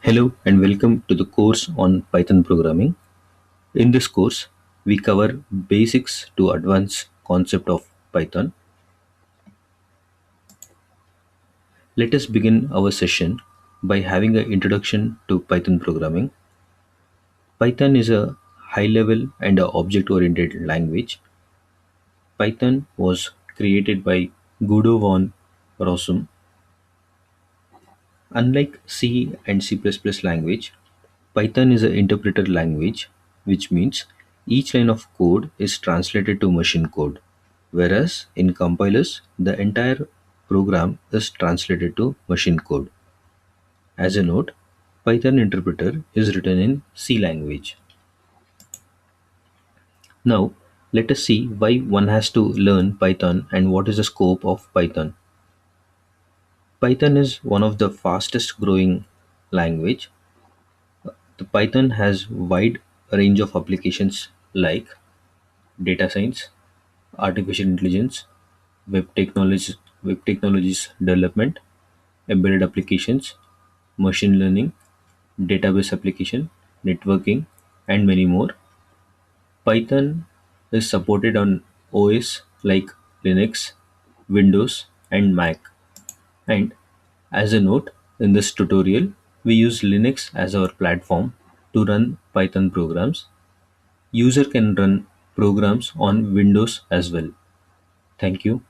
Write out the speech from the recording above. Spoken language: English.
Hello and welcome to the course on Python programming. In this course, we cover basics to advanced concept of Python. Let us begin our session by having an introduction to Python programming. Python is a high level and a object oriented language. Python was created by Guido von Rossum. Unlike C and C++ language, Python is an interpreter language, which means each line of code is translated to machine code, whereas in compilers, the entire program is translated to machine code. As a note, Python interpreter is written in C language. Now, let us see why one has to learn Python and what is the scope of Python. Python is one of the fastest growing language. The Python has wide range of applications like data science, artificial intelligence, web technologies development, embedded applications, machine learning, database application, networking, and many more. Python is supported on OS like Linux, Windows, and Mac. And as a note, in this tutorial, we use Linux as our platform to run Python programs. User can run programs on Windows as well. Thank you.